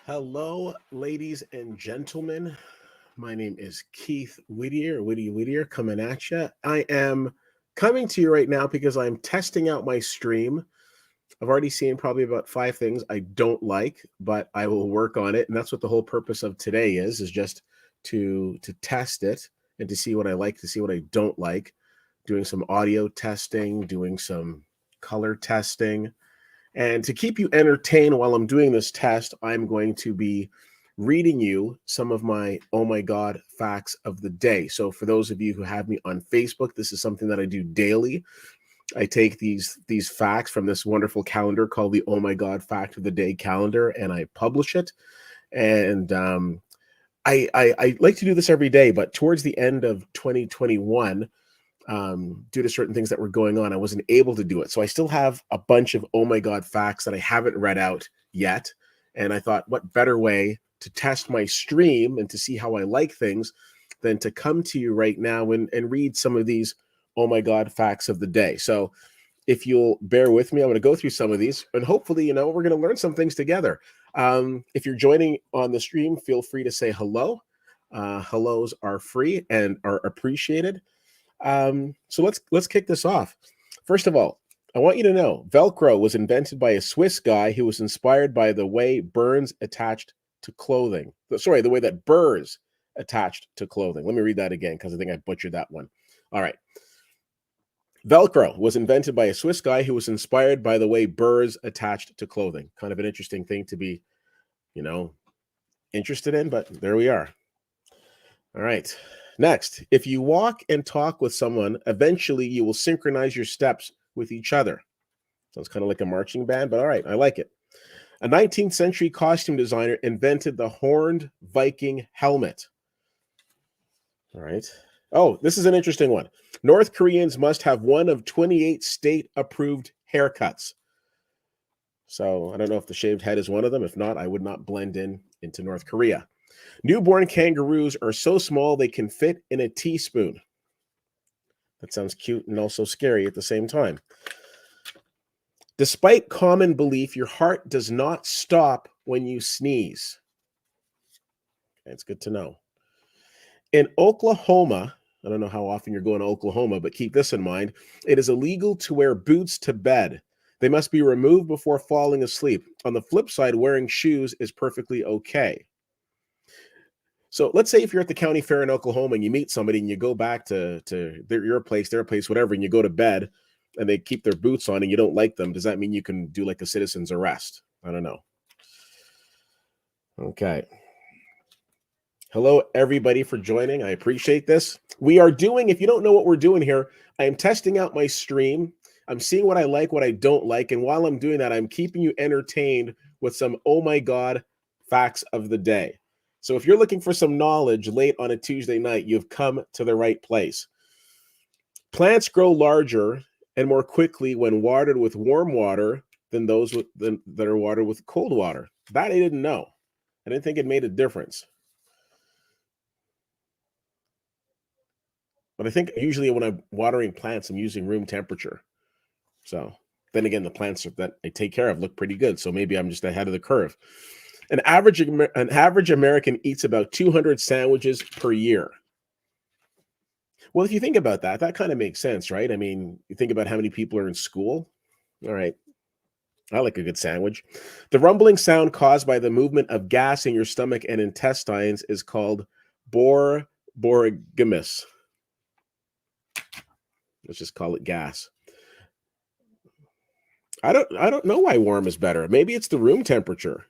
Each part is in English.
Hello, ladies and gentlemen. My name is Keith Whittier, coming at you. I am coming to you right now because I'm testing out my stream. I've already seen probably about 5 things I don't like, but I will work on it. And that's what the whole purpose of today is just to test it and to see what I like, to see what I don't like. Doing some audio testing, doing some color testing, and to keep you entertained while I'm doing this test, I'm going to be reading you some of my Oh My God facts of the day. So for those of you who have me on Facebook, this is something that I do daily. I take these facts from this wonderful calendar called the Oh My God Fact of the Day calendar, and I publish it. And I like to do this every day, but towards the end of 2021, due to certain things that were going on, I wasn't able to do it. So I still have a bunch of Oh My God facts that I haven't read out yet. And I thought, what better way to test my stream and to see how I like things than to come to you right now and read some of these Oh My God facts of the day. So if you'll bear with me, I'm going to go through some of these and hopefully, we're going to learn some things together. If you're joining on the stream, feel free to say hello. Hellos are free and are appreciated. So let's kick this off. First of all, I want you to know Velcro was invented by a Swiss guy who was inspired by the way burns attached to clothing. Sorry, the way that burrs attached to clothing. Let me read that again because I think I butchered that one. All right. Velcro was invented by a Swiss guy who was inspired by the way burrs attached to clothing. Kind of an interesting thing to be, interested in, but there we are. All right. Next, if you walk and talk with someone, eventually you will synchronize your steps with each other. Sounds kind of like a marching band, but all right, I like it. A 19th century costume designer invented the horned Viking helmet. All right. Oh, this is an interesting one. North Koreans must have one of 28 state-approved haircuts. So I don't know if the shaved head is one of them. If not, I would not blend into North Korea. Newborn kangaroos are so small they can fit in a teaspoon. That sounds cute and also scary at the same time. Despite common belief, your heart does not stop when you sneeze. It's good to know. In Oklahoma, I don't know how often you're going to Oklahoma, but keep this in mind. It is illegal to wear boots to bed. They must be removed before falling asleep. On the flip side, wearing shoes is perfectly okay. So let's say if you're at the county fair in Oklahoma and you meet somebody and you go back to your place, their place, whatever, and you go to bed and they keep their boots on and you don't like them, does that mean you can do like a citizen's arrest? I don't know. Okay. Hello, everybody, for joining. I appreciate this. We are doing, if you don't know what we're doing here, I am testing out my stream. I'm seeing what I like, what I don't like. And while I'm doing that, I'm keeping you entertained with some Oh My God facts of the day. So if you're looking for some knowledge late on a Tuesday night, you've come to the right place. Plants grow larger and more quickly when watered with warm water than those that are watered with cold water. That I didn't know. I didn't think it made a difference. But I think usually when I'm watering plants, I'm using room temperature. So then again, the plants that I take care of look pretty good. So maybe I'm just ahead of the curve. An average American eats about 200 sandwiches per year. Well, if you think about that, that kind of makes sense, right? I mean, you think about how many people are in school. All right. I like a good sandwich. The rumbling sound caused by the movement of gas in your stomach and intestines is called borogomus. Let's just call it gas. I don't know why warm is better. Maybe it's the room temperature.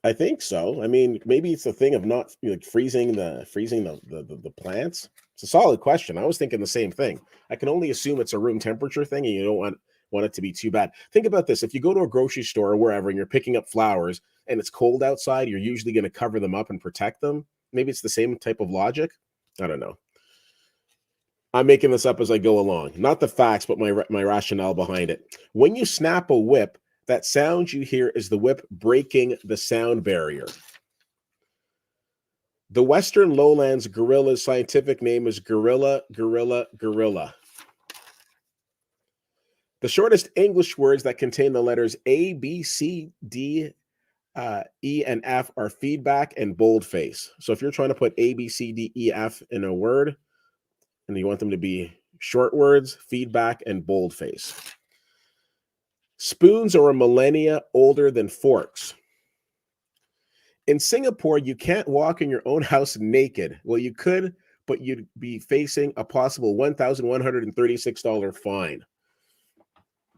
I think so. I mean, maybe it's the thing of not like freezing the plants. It's a solid question. I was thinking the same thing. I can only assume it's a room temperature thing, and you don't want it to be too bad. Think about this: if you go to a grocery store or wherever, and you're picking up flowers, and it's cold outside, you're usually going to cover them up and protect them. Maybe it's the same type of logic. I don't know. I'm making this up as I go along. Not the facts, but my rationale behind it. When you snap a whip, that sound you hear is the whip breaking the sound barrier. The Western Lowlands gorilla's scientific name is gorilla. The shortest English words that contain the letters A, B, C, D, E, and F are feedback and boldface. So if you're trying to put A, B, C, D, E, F in a word and you want them to be short words, feedback and boldface. Spoons are a millennia older than forks. In Singapore, you can't walk in your own house naked. Well, you could, but you'd be facing a possible $1,136 fine.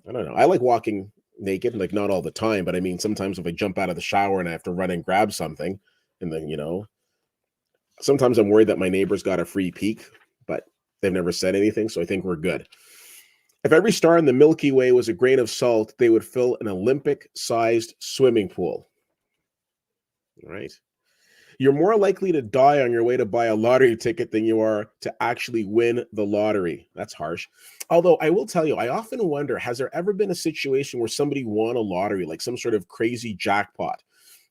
I don't know. I like walking naked, like not all the time, but I mean, sometimes if I jump out of the shower and I have to run and grab something, and then, sometimes I'm worried that my neighbor's got a free peek, but they've never said anything, so I think we're good. If every star in the Milky Way was a grain of salt, they would fill an Olympic-sized swimming pool. All right. You're more likely to die on your way to buy a lottery ticket than you are to actually win the lottery. That's harsh. Although I will tell you, I often wonder, has there ever been a situation where somebody won a lottery, like some sort of crazy jackpot,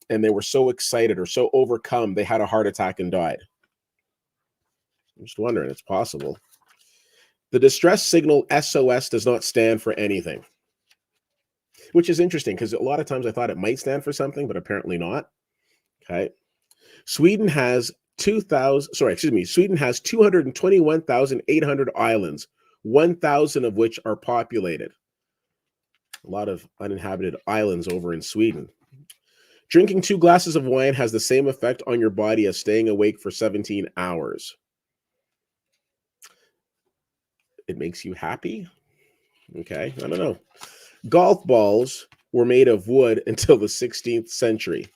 and they were so excited or so overcome, they had a heart attack and died? I'm just wondering. It's possible. The distress signal SOS does not stand for anything, which is interesting because a lot of times I thought it might stand for something, but apparently not. Okay. Sweden has 221,800 islands, 1,000 of which are populated. A lot of uninhabited islands over in Sweden. Drinking 2 glasses of wine has the same effect on your body as staying awake for 17 hours. It makes you happy? Okay, I don't know. Golf balls were made of wood until the 16th century.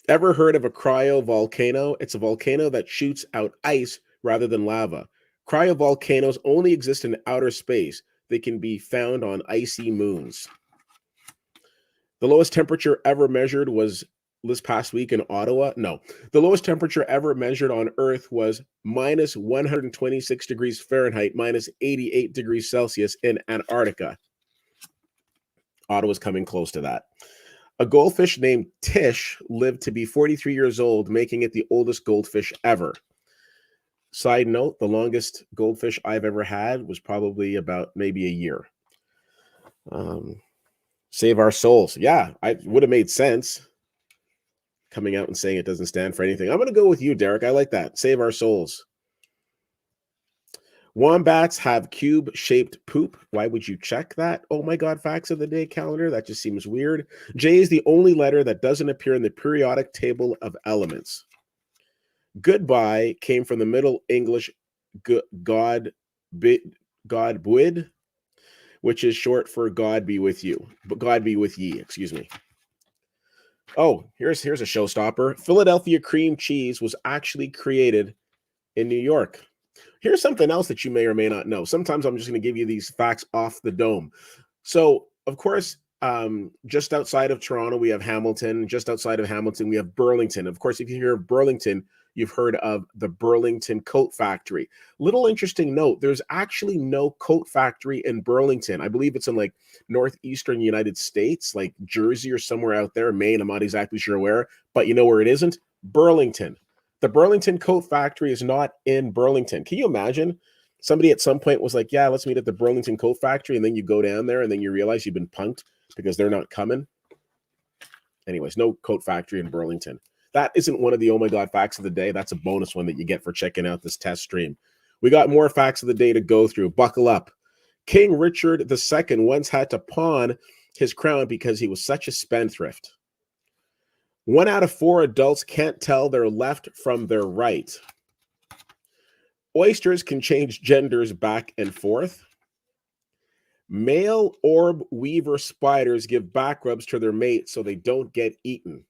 Ever heard of a cryovolcano? It's a volcano that shoots out ice rather than lava. Cryovolcanoes only exist in outer space. They can be found on icy moons. The lowest temperature ever measured was this past week in Ottawa. No, the lowest temperature ever measured on Earth was minus 126 degrees Fahrenheit, minus 88 degrees Celsius in Antarctica. Ottawa's coming close to that. A goldfish named Tish lived to be 43 years old, making it the oldest goldfish ever. Side note, the longest goldfish I've ever had was probably about maybe a year. Save our souls. Yeah, I would have made sense. Coming out and saying it doesn't stand for anything. I'm going to go with you, Derek. I like that. Save our souls. Wombats have cube-shaped poop. Why would you check that? Oh my God, facts of the day calendar. That just seems weird. J is the only letter that doesn't appear in the periodic table of elements. Goodbye came from the Middle English God bwyd, which is short for God be with you. But God be with ye, excuse me. Oh, here's a showstopper. Philadelphia cream cheese was actually created in New York. Here's something else that you may or may not know. Sometimes I'm just going to give you these facts off the dome. So, of course, just outside of Toronto, we have Hamilton. Just outside of Hamilton, we have Burlington. Of course, if you hear of Burlington, you've heard of the Burlington Coat Factory. Little interesting note, there's actually no coat factory in Burlington. I believe it's in like northeastern United States, like Jersey or somewhere out there, Maine. I'm not exactly sure where, but you know where it isn't? Burlington. The Burlington Coat Factory is not in Burlington. Can you imagine? Somebody at some point was like, yeah, let's meet at the Burlington Coat Factory. And then you go down there and then you realize you've been punked because they're not coming. Anyways, no coat factory in Burlington. That isn't one of the Oh My God facts of the day. That's a bonus one that you get for checking out this test stream. We got more facts of the day to go through. Buckle up. King Richard II once had to pawn his crown because he was such a spendthrift. 1 out of 4 adults can't tell their left from their right. Oysters can change genders back and forth. Male orb weaver spiders give back rubs to their mate so they don't get eaten.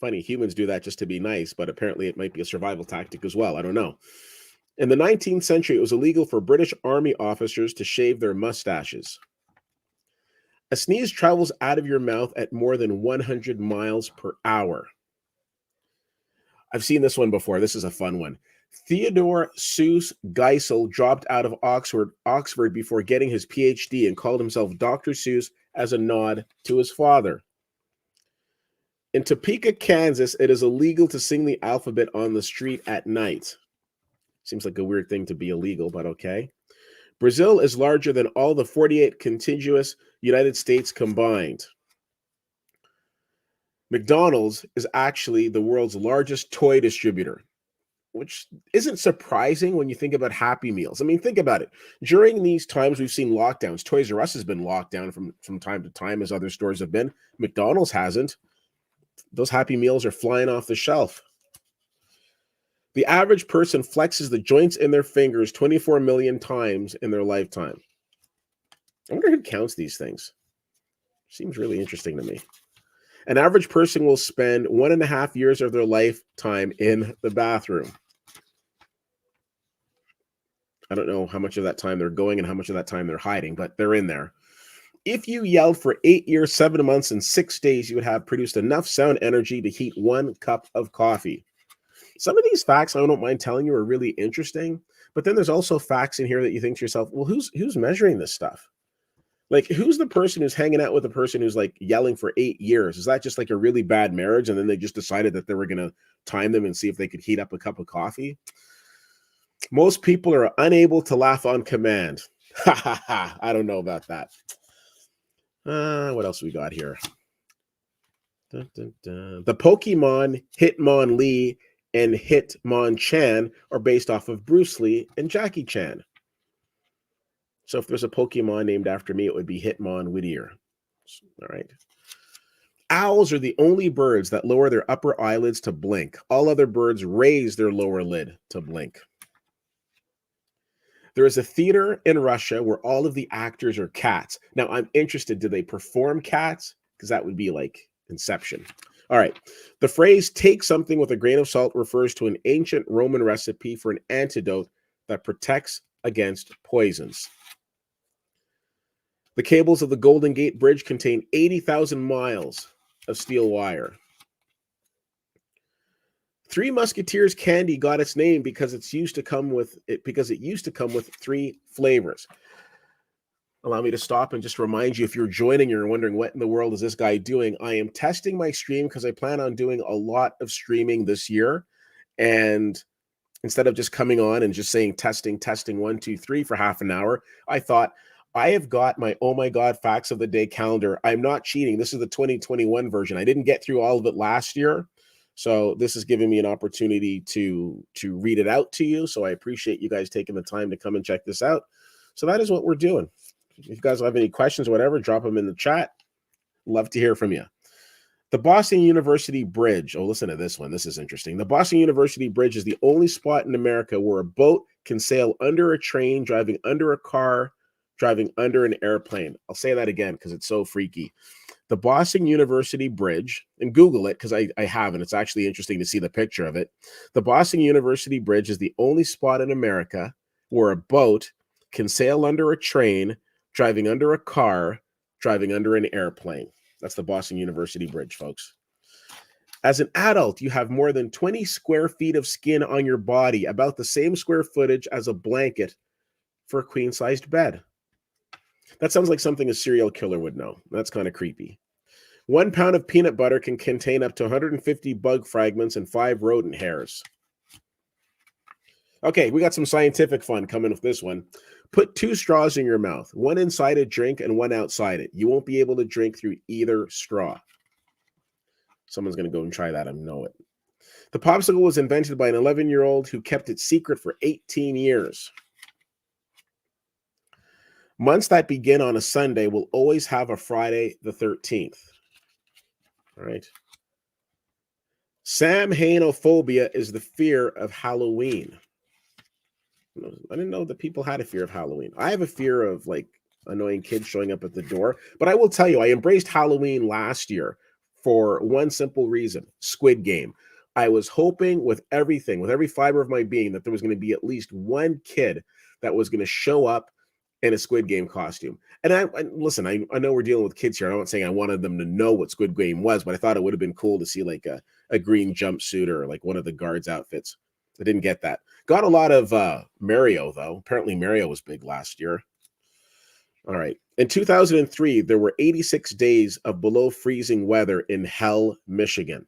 Funny, humans do that just to be nice, but apparently it might be a survival tactic as well. I don't know. In the 19th century, it was illegal for British Army officers to shave their mustaches. A sneeze travels out of your mouth at more than 100 miles per hour. I've seen this one before. This is a fun one. Theodore Seuss Geisel dropped out of Oxford before getting his PhD and called himself Dr. Seuss as a nod to his father. In Topeka, Kansas, it is illegal to sing the alphabet on the street at night. Seems like a weird thing to be illegal, but okay. Brazil is larger than all the 48 contiguous United States combined. McDonald's is actually the world's largest toy distributor, which isn't surprising when you think about Happy Meals. I mean, think about it. During these times, we've seen lockdowns. Toys R Us has been locked down from time to time, as other stores have been. McDonald's hasn't. Those Happy Meals are flying off the shelf. The average person flexes the joints in their fingers 24 million times in their lifetime. I wonder who counts these things. Seems really interesting to me. An average person will spend 1.5 years of their lifetime in the bathroom. I don't know how much of that time they're going and how much of that time they're hiding, but they're in there. If you yelled for 8 years, 7 months, and 6 days, you would have produced enough sound energy to heat 1 cup of coffee. Some of these facts, I don't mind telling you, are really interesting, but then there's also facts in here that you think to yourself, well, who's measuring this stuff? Like, who's the person who's hanging out with the person who's like yelling for 8 years? Is that just like a really bad marriage? And then they just decided that they were going to time them and see if they could heat up a cup of coffee? Most people are unable to laugh on command. Ha ha ha. I don't know about that. What else we got here? Dun, dun, dun. The Pokemon Hitmonlee and Hitmonchan are based off of Bruce Lee and Jackie Chan. So if there's a Pokemon named after me, it would be Hitmon Whittier. All right. Owls are the only birds that lower their upper eyelids to blink. All other birds raise their lower lid to blink. There is a theater in Russia where all of the actors are cats. Now, I'm interested, do they perform cats? Because that would be like Inception. All right. The phrase, take something with a grain of salt, refers to an ancient Roman recipe for an antidote that protects against poisons. The cables of the Golden Gate Bridge contain 80,000 miles of steel wire. Three Musketeers candy got its name because it used to come with 3 flavors. Allow me to stop and just remind you, if you're joining, you're wondering what in the world is this guy doing. I am testing my stream because I plan on doing a lot of streaming this year. And instead of just coming on and just saying testing 1, 2, 3 for half an hour, I thought, I have got my Oh My God Facts of the Day calendar. I'm not cheating. This is the 2021 version. I didn't get through all of it last year. So this is giving me an opportunity to read it out to you. So I appreciate you guys taking the time to come and check this out. So that is what we're doing. If you guys have any questions or whatever, drop them in the chat. Love to hear from you. The Boston University Bridge. Oh, listen to this one. This is interesting. The Boston University Bridge is the only spot in America where a boat can sail under a train, driving under a car, driving under an airplane. I'll say that again because it's so freaky. The Boston University Bridge, and Google it because I haven't. It's actually interesting to see the picture of it. The Boston University Bridge is the only spot in America where a boat can sail under a train, driving under a car, driving under an airplane. That's the Boston University Bridge, folks. As an adult, you have more than 20 square feet of skin on your body, about the same square footage as a blanket for a queen-sized bed. That sounds like something a serial killer would know. That's kind of creepy. 1 pound of peanut butter can contain up to 150 bug fragments and 5 rodent hairs. Okay, we got some scientific fun coming with this one. Put 2 straws in your mouth, 1 inside a drink and 1 outside it. You won't be able to drink through either straw. Someone's going to go and try that, I know it. The popsicle was invented by an 11-year-old who kept it secret for 18 years. Months that begin on a Sunday will always have a Friday the 13th. All right. Samhainophobia is the fear of Halloween. I didn't know that people had a fear of Halloween. I have a fear of like annoying kids showing up at the door. But I will tell you, I embraced Halloween last year for one simple reason: Squid Game. I was hoping with everything, with every fiber of my being, that there was going to be at least one kid that was going to show up in a Squid Game costume. And listen, I know we're dealing with kids here. I'm not saying I wanted them to know what Squid Game was, but I thought it would have been cool to see like a green jumpsuit or like one of the guards' outfits. I didn't get that. Got a lot of Mario, though. Apparently Mario was big last year. All right. In 2003, there were 86 days of below freezing weather in Hell, Michigan.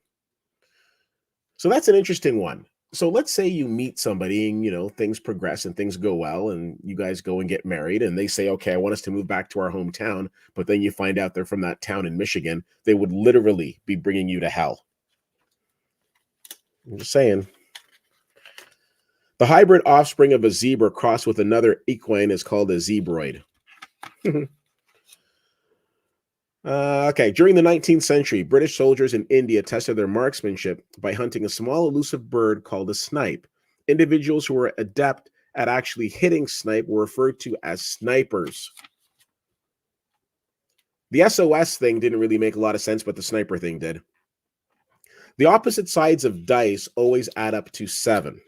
So that's an interesting one. So let's say you meet somebody and things progress and things go well and you guys go and get married and they say, okay, I want us to move back to our hometown, but then you find out they're from that town in Michigan. They would literally be bringing you to hell. I'm just saying. The hybrid offspring of a zebra crossed with another equine is called a zebroid. Okay, during the 19th century, British soldiers in India tested their marksmanship by hunting a small elusive bird called a snipe. Individuals who were adept at actually hitting snipe were referred to as snipers. The SOS thing didn't really make a lot of sense, but the sniper thing did. The opposite sides of dice always add up to 7.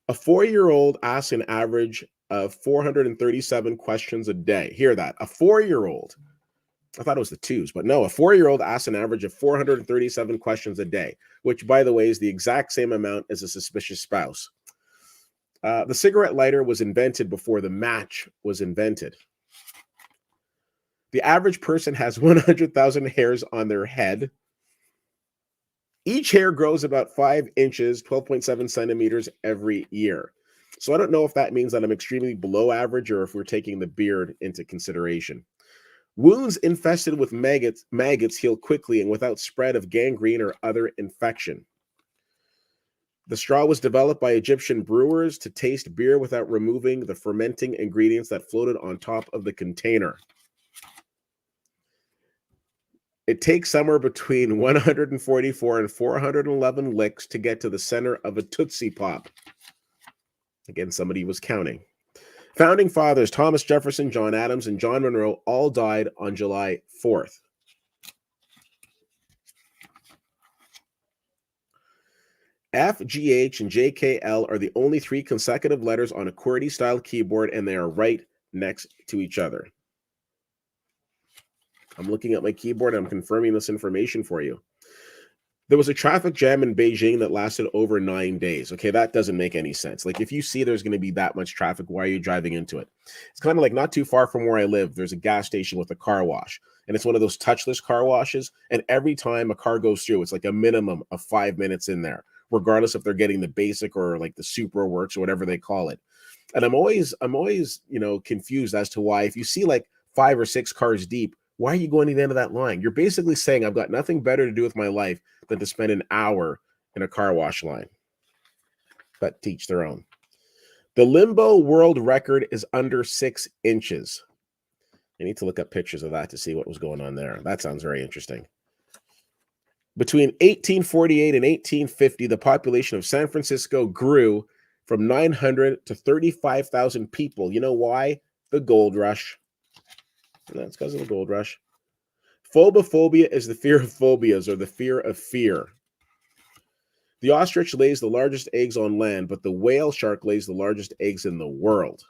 A 4-year-old asks an average of 437 questions a day. Hear that. A 4-year-old. I thought it was the 2s, but no, a 4-year-old asks an average of 437 questions a day, which, by the way, is the exact same amount as a suspicious spouse. The cigarette lighter was invented before the match was invented. The average person has 100,000 hairs on their head. Each hair grows about 5 inches, 12.7 centimeters every year. So I don't know if that means that I'm extremely below average or if we're taking the beard into consideration. Wounds infested with maggots heal quickly and without spread of gangrene or other infection. The straw was developed by Egyptian brewers to taste beer without removing the fermenting ingredients that floated on top of the container. It takes somewhere between 144 and 411 licks to get to the center of a Tootsie Pop. Again, somebody was counting. Founding fathers Thomas Jefferson, John Adams, and John Monroe all died on July 4th. F, G, H, and J, K, L are the only 3 consecutive letters on a QWERTY-style keyboard, and they are right next to each other. I'm looking at my keyboard, and I'm confirming this information for you. There was a traffic jam in Beijing that lasted over 9 days. Okay, that doesn't make any sense. Like, if you see there's going to be that much traffic, why are you driving into it? It's kind of like not too far from where I live, there's a gas station with a car wash. And it's one of those touchless car washes. And every time a car goes through, it's like a minimum of 5 minutes in there, regardless if they're getting the basic or like the super works or whatever they call it. And I'm always, confused as to why, if you see like 5 or 6 cars deep, why are you going to the end of that line? You're basically saying I've got nothing better to do with my life than to spend an hour in a car wash line. But teach their own. The limbo world record is under 6 inches. I need to look up pictures of that to see what was going on there. That sounds very interesting. Between 1848 and 1850, the population of San Francisco grew from 900 to 35,000 people. You know why? The gold rush. And that's because of the gold rush. Phobophobia is the fear of phobias, or the fear of fear. The ostrich lays the largest eggs on land, but the whale shark lays the largest eggs in the world.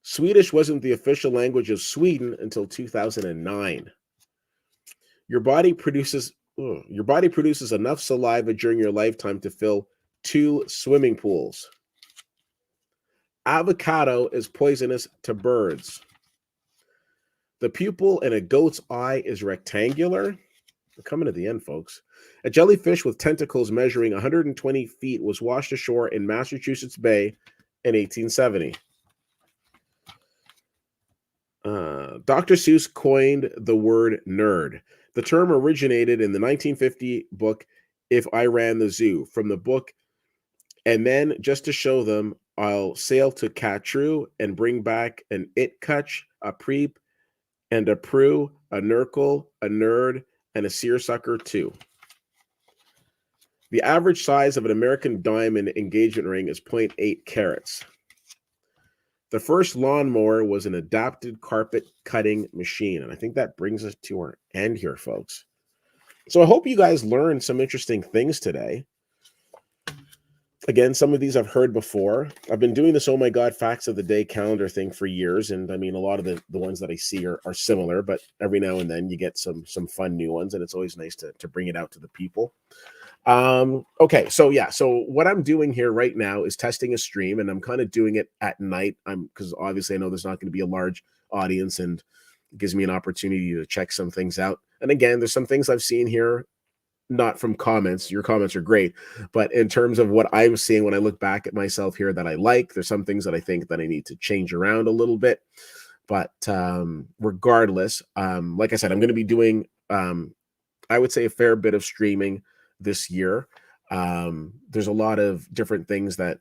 Swedish wasn't the official language of Sweden until 2009. Your body produces enough saliva during your lifetime to fill 2 swimming pools. Avocado is poisonous to birds. The pupil in a goat's eye is rectangular. We're coming to the end, folks. A jellyfish with tentacles measuring 120 feet was washed ashore in Massachusetts Bay in 1870. Dr. Seuss coined the word nerd. The term originated in the 1950 book, If I Ran the Zoo, from the book, and then just to show them, I'll sail to Catrue and bring back an Itcutch, a Preep, and a Prue, a Nurgle, a Nerd, and a Seersucker too. The average size of an American diamond engagement ring is 0.8 carats. The first lawnmower was an adapted carpet cutting machine. And I think that brings us to our end here, folks. So I hope you guys learned some interesting things today. Again, some of these I've heard before. I've been doing this Oh My God Facts of the Day calendar thing for years. And I mean, a lot of the ones that I see are similar, but every now and then you get some fun new ones. And it's always nice to bring it out to the people. Okay, so yeah, so what I'm doing here right now is testing a stream, and I'm kind of doing it at night. Because obviously I know there's not going to be a large audience, and it gives me an opportunity to check some things out. And again, there's some things I've seen here not from comments. Your comments are great, but in terms of what I'm seeing when I look back at myself here that I like, there's some things that I think that I need to change around a little bit. But regardless, like I said, I'm going to be doing, I would say, a fair bit of streaming this year. There's a lot of different things that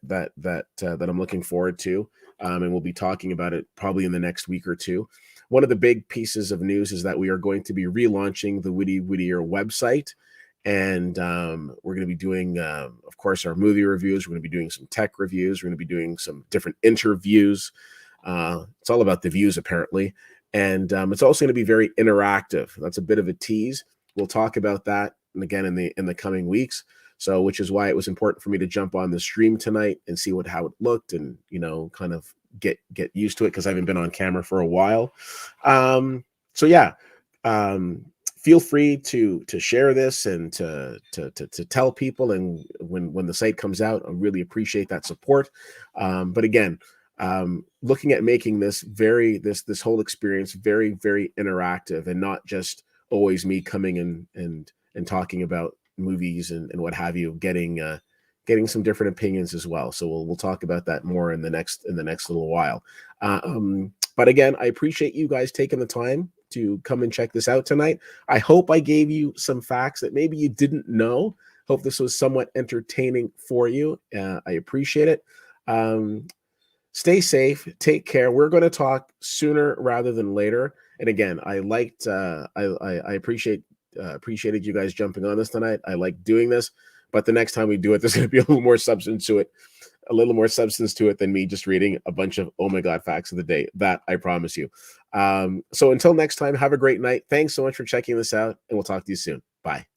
I'm looking forward to, and we'll be talking about it probably in the next week or two. One of the big pieces of news is that we are going to be relaunching the Witty Whittier website, and we're going to be doing, of course, our movie reviews. We're going to be doing some tech reviews. We're going to be doing some different interviews. It's all about the views, apparently, and it's also going to be very interactive. That's a bit of a tease. We'll talk about that, and again in the coming weeks. So, which is why it was important for me to jump on the stream tonight and see how it looked, and kind of get used to it, because I haven't been on camera for a while. So yeah, feel free to share this and to tell people. And when the site comes out, I really appreciate that support. But again, looking at making this this whole experience very, very interactive, and not just always me coming in and talking about movies and what have you, getting some different opinions as well. So we'll talk about that more in the next little while. But again, I appreciate you guys taking the time to come and check this out tonight. I hope I gave you some facts that maybe you didn't know. Hope this was somewhat entertaining for you. I appreciate it. Stay safe. Take care. We're going to talk sooner rather than later. And again, I liked, I appreciated you guys jumping on this tonight. I like doing this, but the next time we do it, there's going to be a little more substance to it than me just reading a bunch of oh my god facts of the day. That I promise you. So until next time, have a great night. Thanks so much for checking this out, and we'll talk to you soon. Bye.